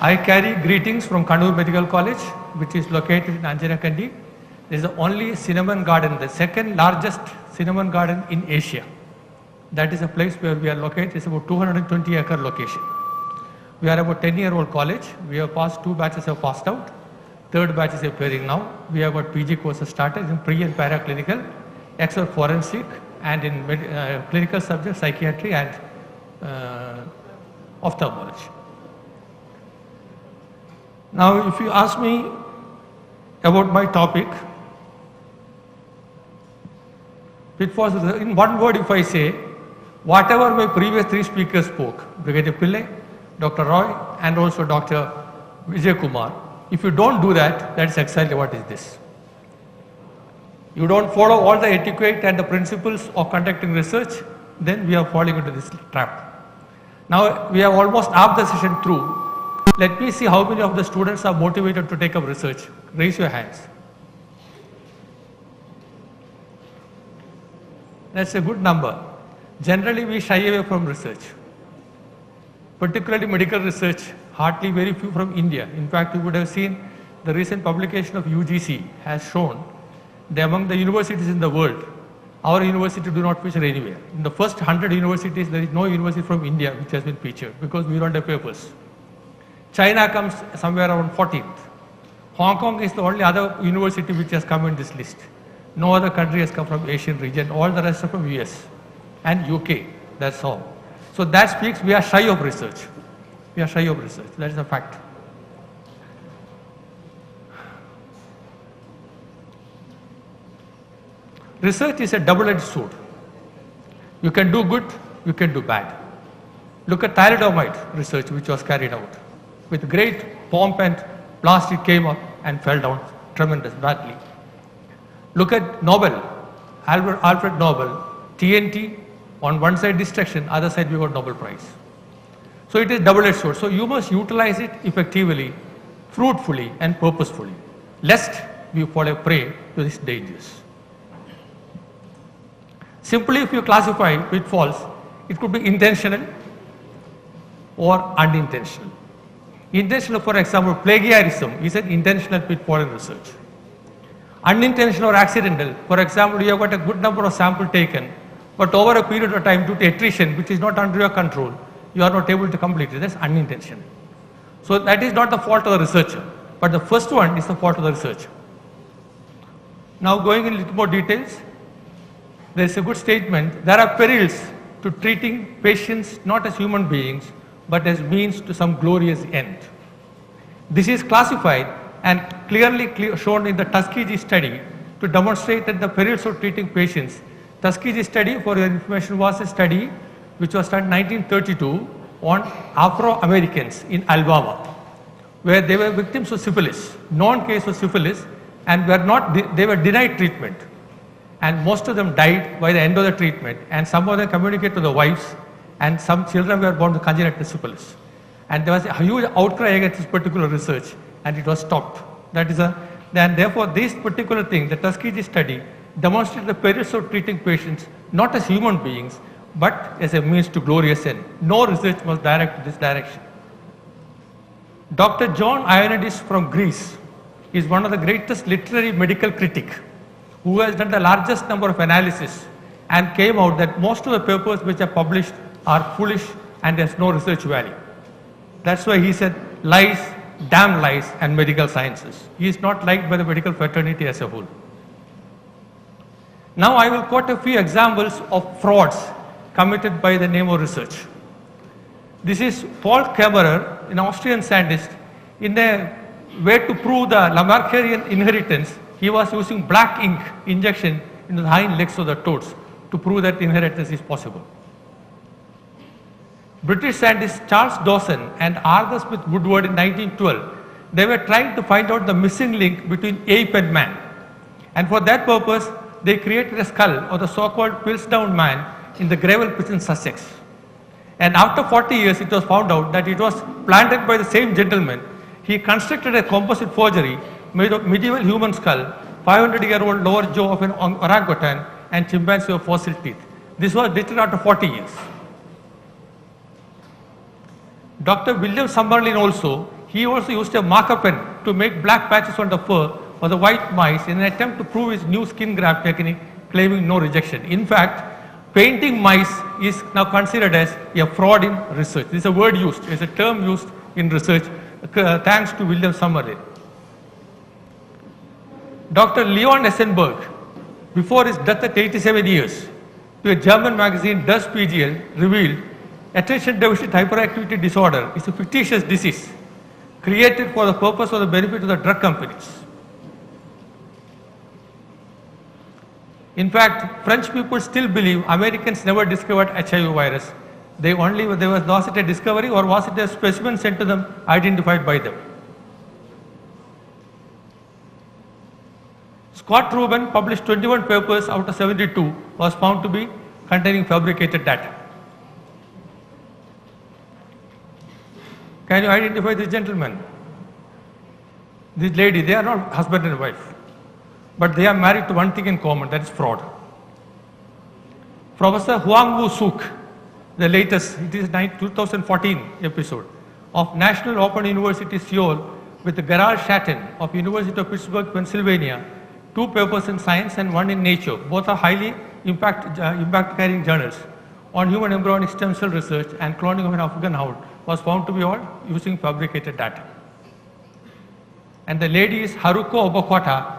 I carry greetings from Kannur Medical College, which is located in Anjanakandi. This is the only cinnamon garden, the second largest cinnamon garden in Asia. That is a place where we are located. It's about 220-acre location. We are about 10-year-old college. We have passed 2 batches have passed out. Third batch is appearing now. We have got PG courses started in pre and paraclinical, extra forensic, and in clinical subjects, psychiatry and ophthalmology. Now, if you ask me about my topic, pitfalls, in one word, if I say, whatever my previous 3 speakers spoke, Brigadier Pillai, Dr. Roy, and also Dr. Vijay Kumar, if you don't do that, that's exactly what is this. You don't follow all the etiquette and the principles of conducting research, then we are falling into this trap. Now, we have almost half the session through. Let me see how many of the students are motivated to take up research. Raise your hands. That's a good number. Generally, we shy away from research, particularly medical research, hardly very few from India. In fact, you would have seen the recent publication of UGC has shown that among the universities in the world, our university do not feature anywhere. In the first 100 universities, there is no university from India which has been featured because we don't have papers. China comes somewhere around 14th. Hong Kong is the only other university which has come in this list. No other country has come from Asian region. All the rest are from US and UK. That's all. So that speaks we are shy of research. We are shy of research. That is a fact. Research is a double-edged sword. You can do good, you can do bad. Look at thalidomide research which was carried out. With great pomp and blast it came up and fell down tremendous badly. Look at Nobel, Alfred Nobel, TNT, on one side destruction, other side we got Nobel Prize. So it is double-edged sword. So you must utilize it effectively, fruitfully and purposefully, lest we fall a prey to these dangers. Simply if you classify pitfalls, it could be intentional or unintentional. Intentional, for example, plagiarism is an intentional pitfall in research. Unintentional or accidental, for example, you have got a good number of samples taken, but over a period of time due to attrition, which is not under your control, you are not able to complete it. That's unintentional. So that is not the fault of the researcher, but the first one is the fault of the researcher. Now going in a little more details, there is a good statement. There are perils to treating patients not as human beings, but as means to some glorious end. This is classified and clearly shown in the Tuskegee study to demonstrate that the perils of treating patients. Tuskegee study, for your information, was a study which was done in 1932 on Afro-Americans in Alabama, where they were victims of syphilis, known case of syphilis, and they were denied treatment. And most of them died by the end of the treatment, and some of them communicated to the wives, and some children were born with congenital syphilis. And there was a huge outcry against this particular research, and it was stopped. And therefore this particular thing, the Tuskegee study, demonstrated the perils of treating patients not as human beings, but as a means to glorious end. No research was directed in this direction. Dr. John Ioannidis from Greece is one of the greatest literary medical critic who has done the largest number of analysis and came out that most of the papers which are published are foolish and there's no research value. That's why he said lies, damn lies and medical sciences. He is not liked by the medical fraternity as a whole. Now I will quote a few examples of frauds committed by the name of research. This is Paul Kammerer, an Austrian scientist. In a way to prove the Lamarckian inheritance, he was using black ink injection into the hind legs of the toads to prove that inheritance is possible. British scientists Charles Dawson and Arthur Smith Woodward in 1912, they were trying to find out the missing link between ape and man. And for that purpose, they created a skull of the so-called Pilsdown man in the gravel pits in Sussex. And after 40 years, it was found out that it was planted by the same gentleman. He constructed a composite forgery made of medieval human skull, 500-year-old lower jaw of an orangutan, and chimpanzee of fossil teeth. This was dated after 40 years. Dr. William Summerlin also, He also used a marker pen to make black patches on the fur of the white mice in an attempt to prove his new skin graft technique, claiming no rejection. In fact, painting mice is now considered as a fraud in research. This is a word used, it's a term used in research, thanks to William Summerlin. Dr. Leon Essenberg, before his death at 87 years, to a German magazine, Das PGL, revealed attention deficit hyperactivity disorder is a fictitious disease created for the purpose of the benefit of the drug companies. In fact, French people still believe Americans never discovered HIV virus. There was it a discovery or was it a specimen sent to them identified by them? Scott Rubin published 21 papers out of 72 was found to be containing fabricated data. Can you identify this gentleman? This lady, they are not husband and wife, but they are married to one thing in common, that is fraud. Professor Huang Woo Suk, the latest, it is 2014 episode of National Open University Seoul with Gerald Schatten of University of Pittsburgh, Pennsylvania, 2 papers in Science and 1 in Nature. Both are highly impact-carrying journals on human embryonic stem cell research and cloning of an Afghan hound was found to be all using fabricated data. And the lady is Haruko Obokota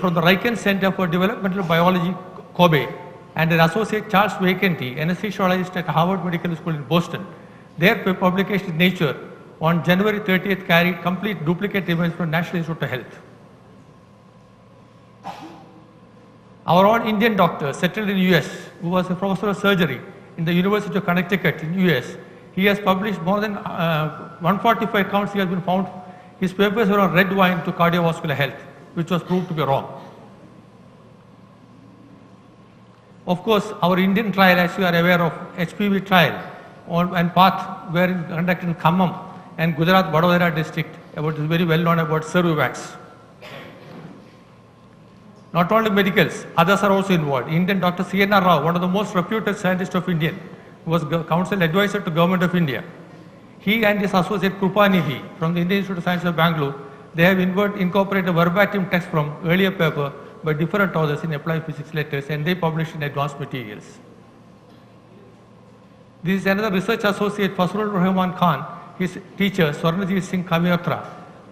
from the Riken Center for Developmental Biology, Kobe, and their associate Charles Vacanty, anesthesiologist at Harvard Medical School in Boston. Their publication in Nature on January 30th carried complete duplicate image from National Institute of Health. Our own Indian doctor settled in US, who was a professor of surgery in the University of Connecticut in US, he has published more than 145 counts he has been found. His papers were on red wine to cardiovascular health, which was proved to be wrong. Of course, our Indian trial, as you are aware of, HPV trial and PATH were conducted in Khammam and Gujarat Vadodara district, about is very well known about Cervavax. Not only medicals, others are also involved. Indian Dr. C.N.R. Rao, one of the most reputed scientists of India, who was council advisor to Government of India. He and his associate Krupanidhi from the Indian Institute of Science of Bangalore, they have incorporated a verbatim text from earlier paper by different authors in Applied Physics Letters, and they published in Advanced Materials. This is another research associate, Fasrul Rahman Khan, his teacher Swarnajit Singh Kamiotra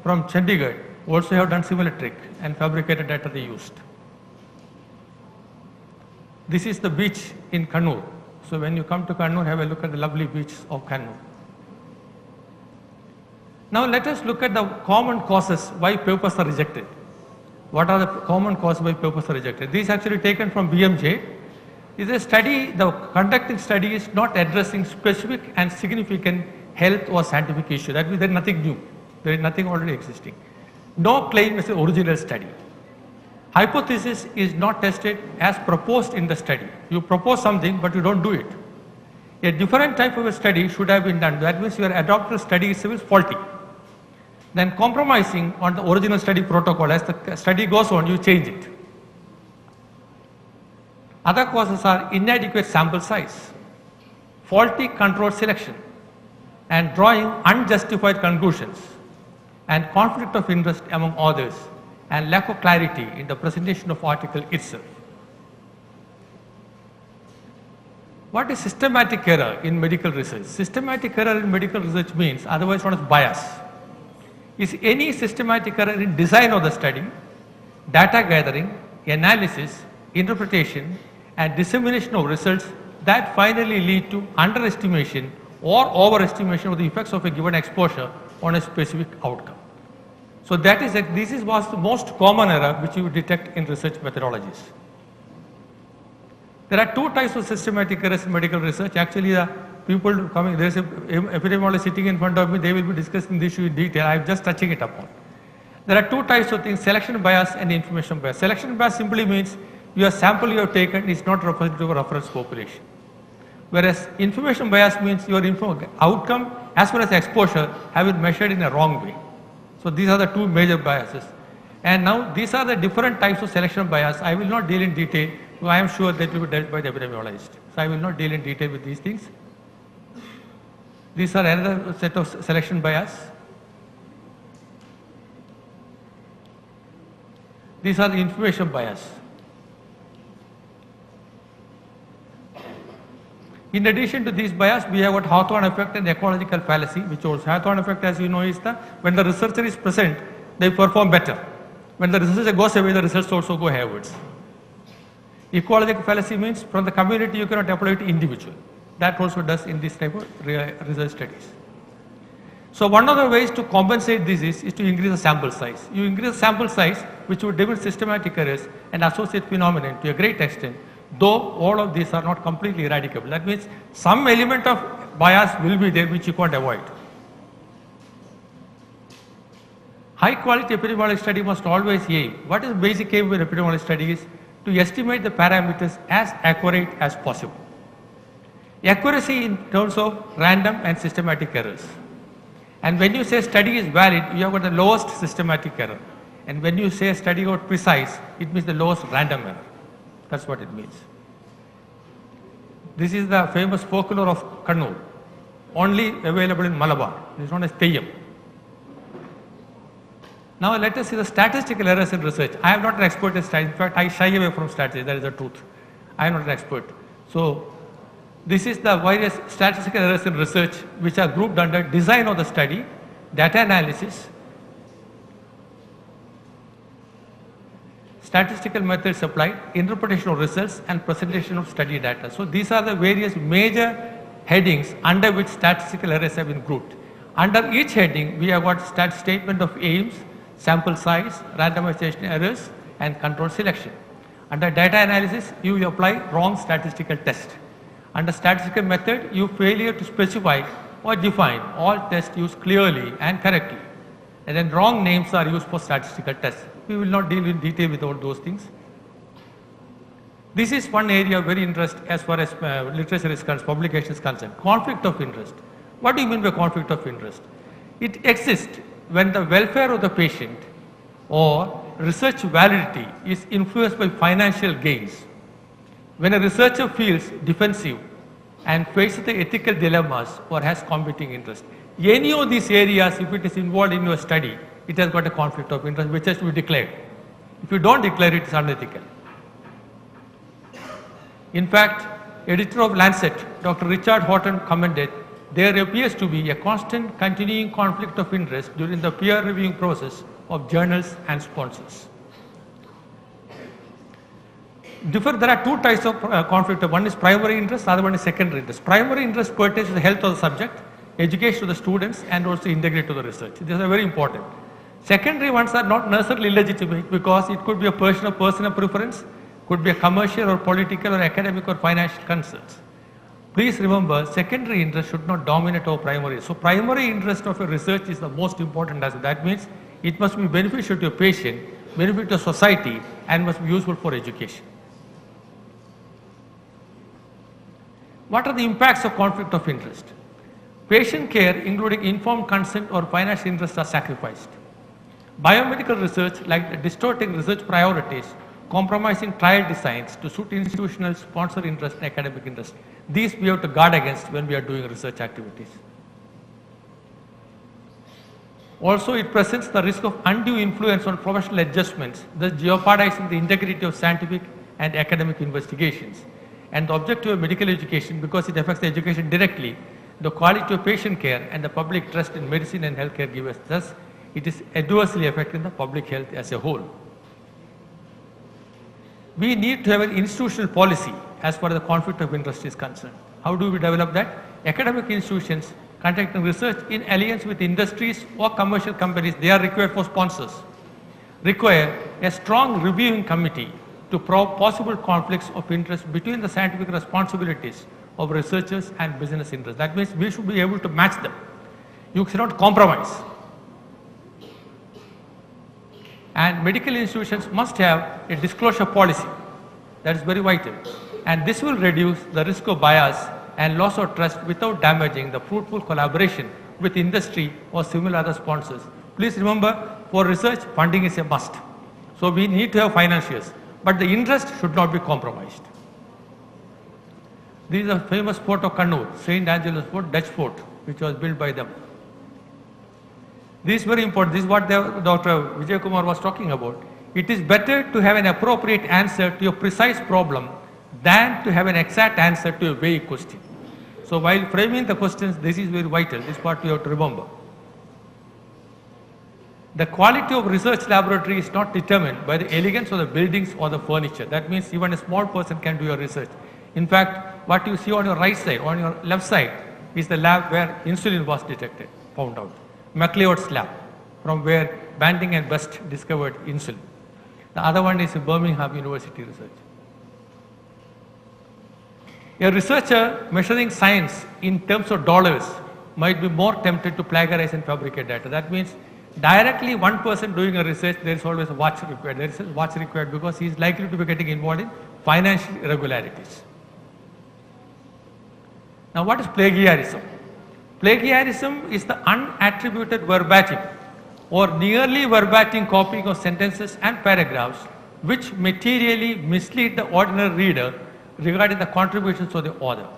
from Chandigarh also have done similar trick and fabricated data they used. This is the beach in Kannur. So when you come to Kannur, have a look at the lovely beach of Kannur. Now let us look at the common causes why papers are rejected. What are the common causes why papers are rejected? This is actually taken from BMJ. Is a study, the conducting study is not addressing specific and significant health or scientific issue. That means there is nothing new. There is nothing already existing. No claim is an original study. Hypothesis is not tested as proposed in the study. You propose something, but you don't do it. A different type of a study should have been done. That means your adopted study is faulty. Then compromising on the original study protocol, as the study goes on, you change it. Other causes are inadequate sample size, faulty control selection, and drawing unjustified conclusions, and conflict of interest among authors, and lack of clarity in the presentation of article itself. What is systematic error in medical research? Systematic error in medical research means, otherwise known as bias, is any systematic error in design of the study, data gathering, analysis, interpretation, and dissemination of results that finally lead to underestimation or overestimation of the effects of a given exposure on a specific outcome. So that is this was the most common error which you detect in research methodologies. There are 2 types of systematic errors in medical research. Actually, the people coming, there is an epidemiologist sitting in front of me, they will be discussing this issue in detail. I am just touching it upon. There are 2 types of things, selection bias and information bias. Selection bias simply means your sample you have taken is not representative of reference population. Whereas information bias means your outcome as well as exposure have been measured in a wrong way. So these are the 2 major biases. And now these are the different types of selection bias. I will not deal in detail. I am sure that will be dealt by the epidemiologist. So I will not deal in detail with these things. These are another set of selection bias. These are the information bias. In addition to these bias, we have got Hawthorne effect and ecological fallacy, which also Hawthorne effect, as you know, is the when the researcher is present, they perform better. When the researcher goes away, the results also go hayward. Ecological fallacy means from the community you cannot apply it to individual. That also does in this type of research studies. So one of the ways to compensate this is to increase the sample size. You increase the sample size, which would develop systematic errors and associate phenomenon to a great extent, though all of these are not completely eradicable. That means some element of bias will be there which you can't avoid. High quality epidemiological study must always aim. What is basic aim in epidemiological study is to estimate the parameters as accurate as possible. Accuracy in terms of random and systematic errors. And when you say study is valid, you have got the lowest systematic error. And when you say study got precise, it means the lowest random error. That's what it means. This is the famous folklore of Kannur, only available in Malabar. It is known as Teyyam. Now let us see the statistical errors in research. I am not an expert in statistics. In fact, I shy away from statistics. That is the truth. I am not an expert. So this is the various statistical errors in research which are grouped under design of the study, data analysis, statistical methods applied, interpretation of results and presentation of study data. So these are the various major headings under which statistical errors have been grouped. Under each heading we have got statement of aims, sample size, randomization errors and control selection. Under data analysis you apply wrong statistical test. Under statistical method, you failure to specify or define all tests used clearly and correctly. And then wrong names are used for statistical tests. We will not deal in detail with all those things. This is one area of very interest as far as literature is concerned, publication is concerned. Conflict of interest. What do you mean by conflict of interest? It exists when the welfare of the patient or research validity is influenced by financial gains. When a researcher feels defensive and faces the ethical dilemmas or has competing interest, any of these areas, if it is involved in your study, it has got a conflict of interest which has to be declared. If you don't declare it, it's unethical. In fact, editor of Lancet, Dr. Richard Horton commented, there appears to be a constant continuing conflict of interest during the peer reviewing process of journals and sponsors. There are two types of conflict. One is primary interest, the other one is secondary interest. Primary interest pertains to the health of the subject, education to the students and also integrity to the research. These are very important. Secondary ones are not necessarily illegitimate because it could be a personal preference, could be a commercial or political or academic or financial concerns. Please remember, secondary interest should not dominate over primary. So primary interest of a research is the most important aspect. That means it must be beneficial to your patient, beneficial to society and must be useful for education. What are the impacts of conflict of interest? Patient care, including informed consent or financial interests, are sacrificed. Biomedical research, like distorting research priorities, compromising trial designs to suit institutional sponsor interest and academic interest. These we have to guard against when we are doing research activities. Also, it presents the risk of undue influence on professional adjustments, thus jeopardizing the integrity of scientific and academic investigations. And the objective of medical education, because it affects the education directly, the quality of patient care and the public trust in medicine and healthcare givers. Thus, it is adversely affecting the public health as a whole. We need to have an institutional policy as far as the conflict of interest is concerned. How do we develop that? Academic institutions conducting research in alliance with industries or commercial companies, they are required for sponsors, require a strong reviewing committee to probe possible conflicts of interest between the scientific responsibilities of researchers and business interests. That means we should be able to match them. You cannot compromise. And medical institutions must have a disclosure policy. That is very vital. And this will reduce the risk of bias and loss of trust without damaging the fruitful collaboration with industry or similar other sponsors. Please remember, for research, funding is a must. So we need to have financiers, but the interest should not be compromised. This is a famous fort of Kannur, St. Angelo's Fort, Dutch fort, which was built by them. This is very important. This is what Dr. Vijay Kumar was talking about. It is better to have an appropriate answer to a precise problem than to have an exact answer to a vague question. So while framing the questions, this is very vital, this part you have to remember. The quality of research laboratory is not determined by the elegance of the buildings or the furniture. That means even a small person can do your research. In fact, what you see on your right side, on your left side, is the lab where insulin was detected, found out. MacLeod's lab, from where Banting and Best discovered insulin. The other one is Birmingham University research. A researcher measuring science in terms of dollars might be more tempted to plagiarize and fabricate data. That means directly one person doing a research, there is always a watch required. There is a watch required because he is likely to be getting involved in financial irregularities. Now what is plagiarism? Plagiarism is the unattributed verbatim or nearly verbatim copying of sentences and paragraphs which materially mislead the ordinary reader regarding the contributions of the author.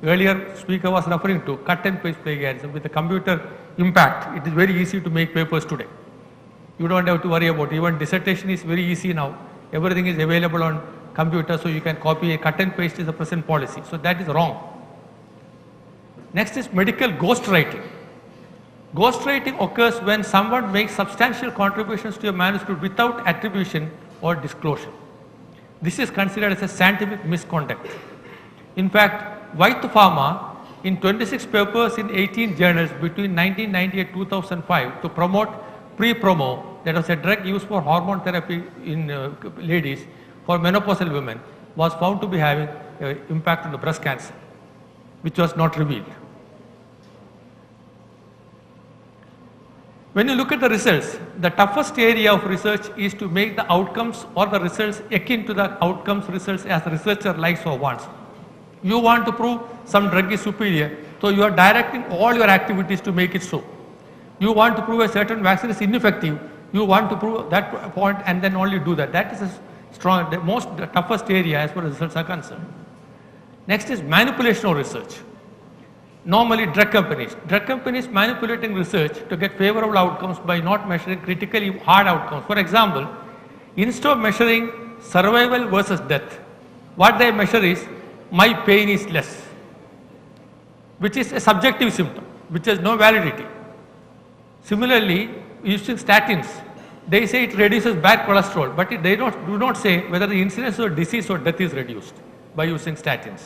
Earlier speaker was referring to cut and paste plagiarism. With the computer impact, it is very easy to make papers today. You don't have to worry about it. Even dissertation is very easy now. Everything is available on computer, so you can copy. A cut and paste is the present policy. So that is wrong. Next is medical ghostwriting. Ghostwriting occurs when someone makes substantial contributions to a manuscript without attribution or disclosure. This is considered as a scientific misconduct. In fact, White Pharma in 26 papers in 18 journals between 1990 and 2005 to promote Pre-Promo, that was a drug used for hormone therapy in ladies for menopausal women, was found to be having impact on the breast cancer, which was not revealed. When you look at the results, the toughest area of research is to make the outcomes or the results akin to the outcomes results as the researcher likes or wants. You want to prove some drug is superior, so you are directing all your activities to make it so. You want to prove a certain vaccine is ineffective, you want to prove that point and then only do that. That is the toughest area as far as results are concerned. Next is manipulation of research. Normally drug companies manipulating research to get favorable outcomes by not measuring critically hard outcomes. For example, instead of measuring survival versus death, what they measure is my pain is less, which is a subjective symptom, which has no validity. Similarly, using statins, they say it reduces bad cholesterol, but they do not say whether the incidence of disease or death is reduced by using statins.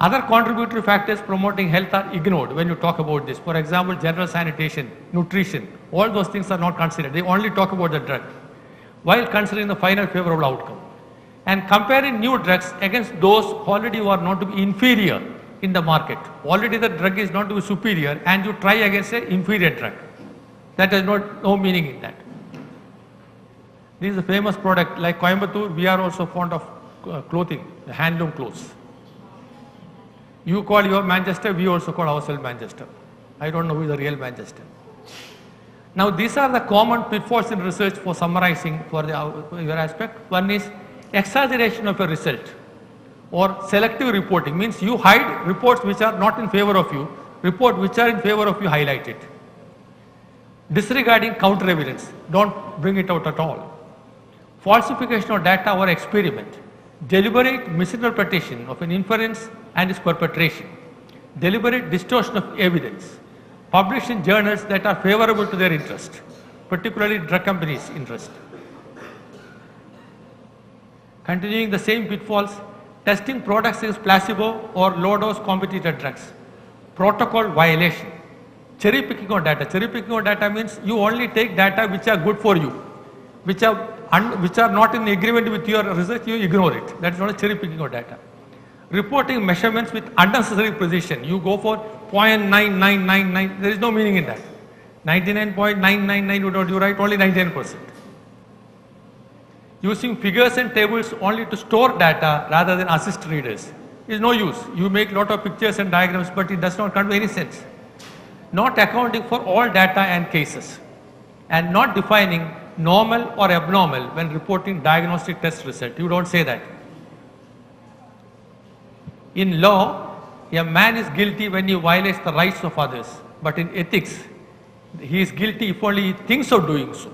Other contributory factors promoting health are ignored when you talk about this. For example, general sanitation, nutrition, all those things are not considered. They only talk about the drug while considering the final favorable outcome. And comparing new drugs against those already who are known to be inferior in the market. Already the drug is known to be superior and you try against an inferior drug. That has no meaning in that. This is a famous product like Coimbatore. We are also fond of clothing, handloom clothes. You call your Manchester, we also call ourselves Manchester. I don't know who is the real Manchester. Now these are the common pitfalls in research for summarizing for your aspect. One is exaggeration of a result or selective reporting, means you hide reports which are not in favor of you, report which are in favor of you highlight it. Disregarding counter evidence, don't bring it out at all. Falsification of data or experiment. Deliberate misinterpretation of an inference and its perpetration, deliberate distortion of evidence, published in journals that are favorable to their interest, particularly drug companies' interest. Continuing the same pitfalls, testing products against placebo or low-dose competitor drugs, protocol violation, cherry picking of data. Cherry picking of data means you only take data which are good for you, which are not in agreement with your research, you ignore it. That is not a cherry picking of data. Reporting measurements with unnecessary precision. You go for 0.9999, there is no meaning in that. 99.999 you write only 99%. Using figures and tables only to store data rather than assist readers is no use. You make lot of pictures and diagrams, but it does not convey any sense. Not accounting for all data and cases, and not defining normal or abnormal when reporting diagnostic test result. You don't say that. In law, a man is guilty when he violates the rights of others, but in ethics, he is guilty if only he thinks of doing so.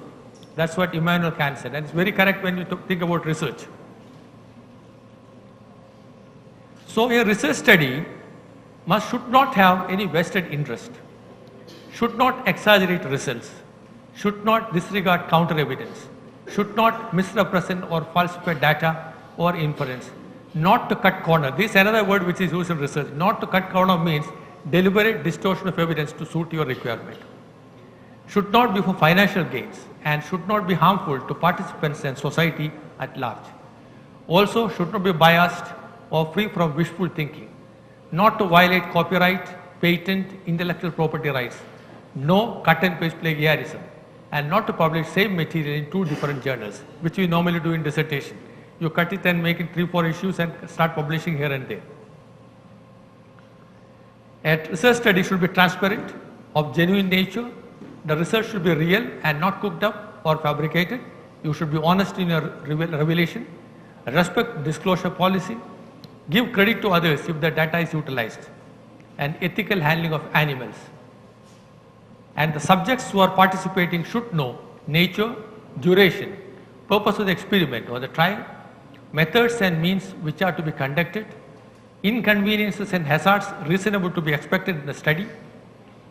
That's what Immanuel Kant said, and it's very correct when you think about research. So a research study should not have any vested interest, should not exaggerate results, should not disregard counter evidence, should not misrepresent or falsify data or inference, not to cut corner. This is another word which is used in research. Not to cut corner means deliberate distortion of evidence to suit your requirement. Should not be for financial gains and should not be harmful to participants and society at large. Also should not be biased or free from wishful thinking. Not to violate copyright, patent, intellectual property rights. No cut and paste plagiarism. And not to publish same material in 2 different journals, which we normally do in dissertation. You cut it and make it 3-4 issues and start publishing here and there. A research study should be transparent, of genuine nature. The research should be real and not cooked up or fabricated. You should be honest in your revelation. Respect disclosure policy. Give credit to others if the data is utilized. And ethical handling of animals. And the subjects who are participating should know nature, duration, purpose of the experiment or the trial, methods and means which are to be conducted, inconveniences and hazards reasonable to be expected in the study,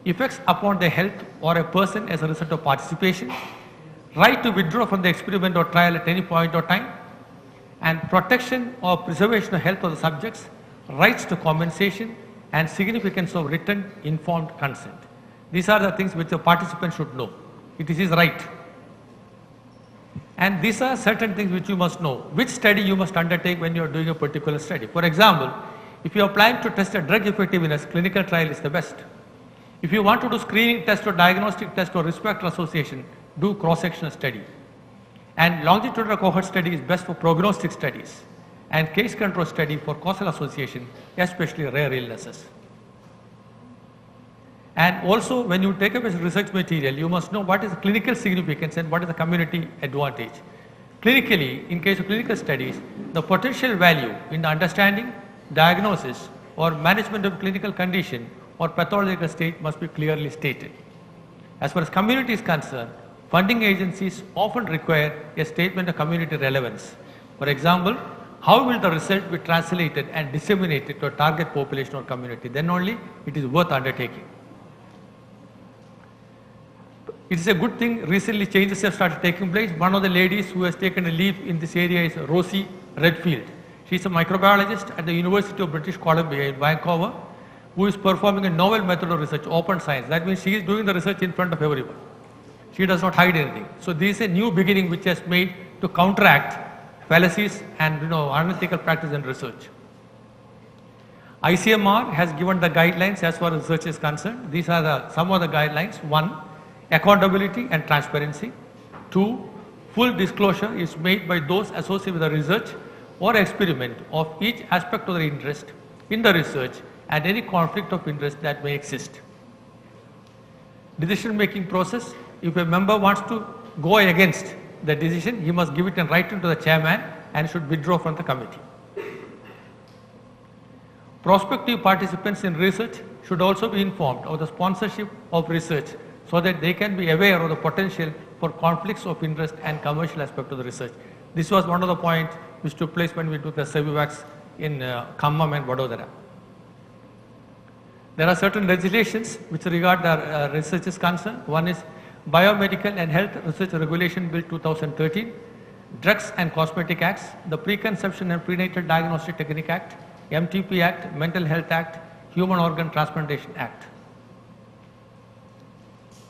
effects upon the health or a person as a result of participation, right to withdraw from the experiment or trial at any point or time, and protection or preservation of health of the subjects, rights to compensation, and significance of written informed consent. These are the things which the participant should know. It is his right. And these are certain things which you must know. Which study you must undertake when you are doing a particular study. For example, if you are planning to test a drug effectiveness, clinical trial is the best. If you want to do screening test or diagnostic test or risk factor association, do cross-sectional study. And longitudinal cohort study is best for prognostic studies and case control study for causal association, especially rare illnesses. And also when you take up a research material, you must know what is the clinical significance and what is the community advantage. Clinically, in case of clinical studies, the potential value in the understanding, diagnosis or management of clinical condition or pathological state must be clearly stated. As far as community is concerned, funding agencies often require a statement of community relevance. For example, how will the result be translated and disseminated to a target population or community? Then only it is worth undertaking. It is a good thing recently changes have started taking place. One of the ladies who has taken a lead in this area is Rosie Redfield. She is a microbiologist at the University of British Columbia in Vancouver, who is performing a novel method of research, open science. That means she is doing the research in front of everyone. She does not hide anything. So this is a new beginning which has made to counteract fallacies and unethical practice in research. ICMR has given the guidelines as far as research is concerned. These are some of the guidelines. 1, accountability and transparency. 2, full disclosure is made by those associated with the research or experiment of each aspect of their interest in the research and any conflict of interest that may exist. Decision making process, if a member wants to go against the decision, he must give it in writing to the chairman and should withdraw from the committee. Prospective participants in research should also be informed of the sponsorship of research so that they can be aware of the potential for conflicts of interest and commercial aspect of the research. This was one of the points which took place when we took the Sevivax in Khammam and Vadodara. There are certain legislations which regard the research is concerned. One is Biomedical and Health Research Regulation Bill 2013, Drugs and Cosmetic Acts, the Preconception and Prenatal Diagnostic Technique Act, MTP Act, Mental Health Act, Human Organ Transplantation Act.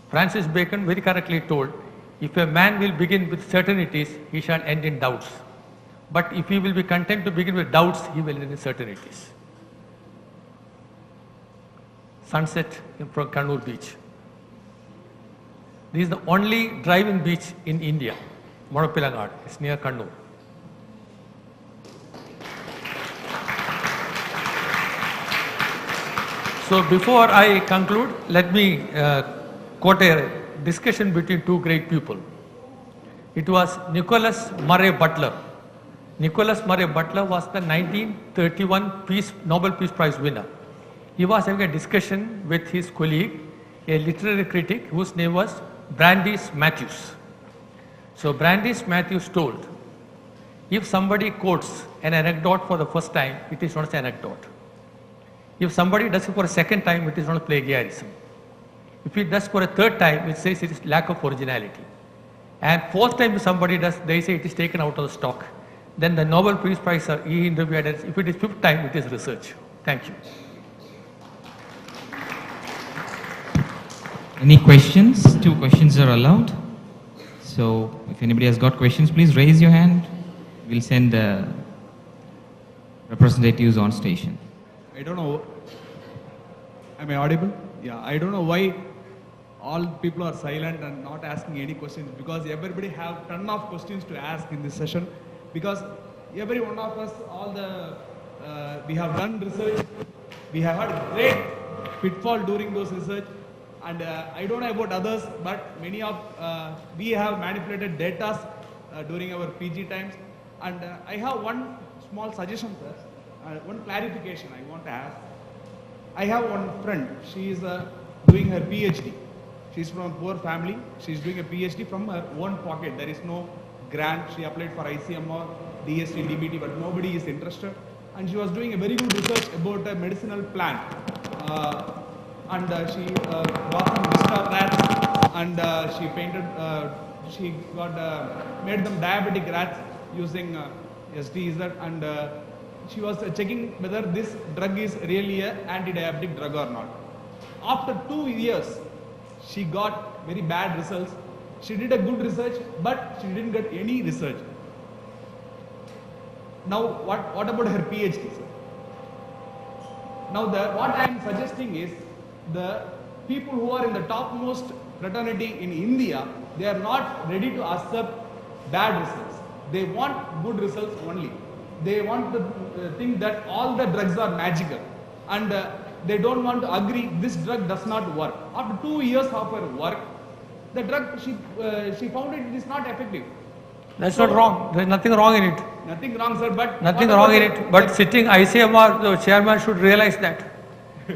Francis Bacon very correctly told, if a man will begin with certainties, he shall end in doubts. But if he will be content to begin with doubts, he will end in certainties. Sunset from Kannur beach. This is the only drive-in beach in India, Modapilangar. It's near Kannur. So before I conclude, let me quote a discussion between 2 great people. It was Nicholas Murray Butler. Nicholas Murray Butler was the 1931 Nobel Peace Prize winner. He was having a discussion with his colleague, a literary critic whose name was Brandeis Matthews. So Brandeis Matthews told, if somebody quotes an anecdote for the first time, it is not an anecdote. If somebody does it for a second time, it is not plagiarism. If he does for a third time, it says it is lack of originality. And fourth time if somebody does, they say it is taken out of the stock. Then the Nobel Peace Prize, he interviewed, if it is fifth time, it is research. Thank you. Any questions? 2 questions are allowed. So if anybody has got questions, please raise your hand. We'll send representatives on station. I don't know. Am I audible? Yeah, I don't know why all people are silent and not asking any questions, because everybody have ton of questions to ask in this session, because every one of us, we have done research, we have had great pitfall during those research, and I don't know about others, but many of we have manipulated data during our PG times, and I have one small suggestion first, one clarification I want to ask. I have one friend, she is doing her PhD. She's from a poor family. She's doing a PhD from her own pocket. There is no grant. She applied for ICMR, DST, DBT, but nobody is interested. And she was doing a very good research about a medicinal plant. And she got some Vista rats, and she painted, she got made them diabetic rats using SDZ, and she was checking whether this drug is really an anti-diabetic drug or not. After 2 years, she got very bad results. She did a good research, but she didn't get any research. Now, what about her PhD, sir? Now, what I am suggesting is, the people who are in the topmost fraternity in India, they are not ready to accept bad results. They want good results only. They want to think that all the drugs are magical, and they don't want to agree this drug does not work. After 2 years of her work, the drug, she found it is not effective. That's not wrong. There is nothing wrong in it. Nothing wrong, sir, but... Nothing wrong in it. But sitting ICMR, the chairman should realize that.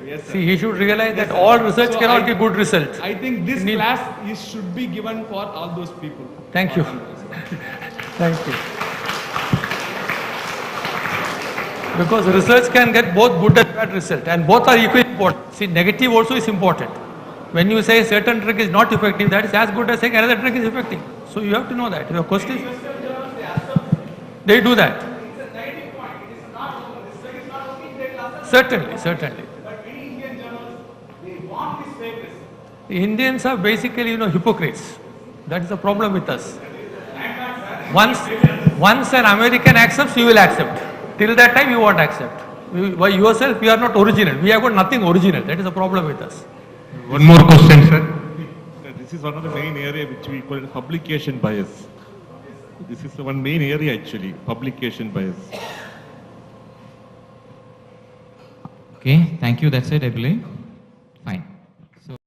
Yes, sir. See, he should realize Yes, that sir. all research So cannot give good results. I think this Need- class should be given for all those people. Thank you. Thank you. Because research can get both good and bad result, and both are equally important. See, negative also is important. When you say certain drug is not effective, that is as good as saying another drug is effective. So you have to know that. Your question, they do that. Certainly, certainly. The Indians are basically, hypocrites. That is the problem with us. Once an American accepts, you will accept. Till that time, you won't accept. By yourself, you are not original. We have got nothing original. That is the problem with us. One more question, sir. This is one of the main area which we call publication bias. This is the one main area actually, publication bias. Okay, thank you. That's it, I believe.